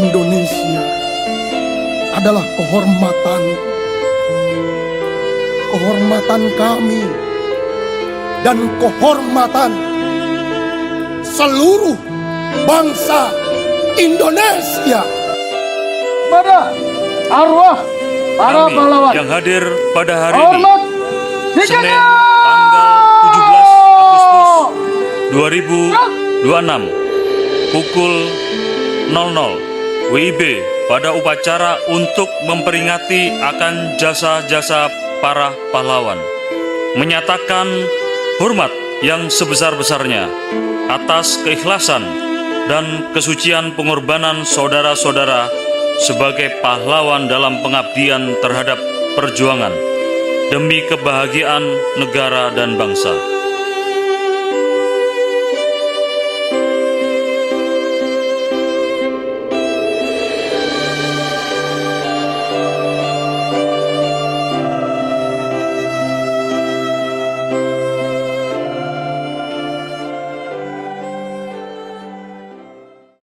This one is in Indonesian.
Indonesia adalah kehormatan kami dan kehormatan seluruh bangsa Indonesia. Pada arwah para Kami pahlawan yang hadir pada hari ini, hormat Senin dikasih. tanggal 17 Agustus 2026 pukul 00 WIB pada upacara untuk memperingati akan jasa-jasa para pahlawan, menyatakan hormat yang sebesar-besarnya atas keikhlasan dan kesucian pengorbanan saudara-saudara sebagai pahlawan dalam pengabdian terhadap perjuangan demi kebahagiaan negara dan bangsa.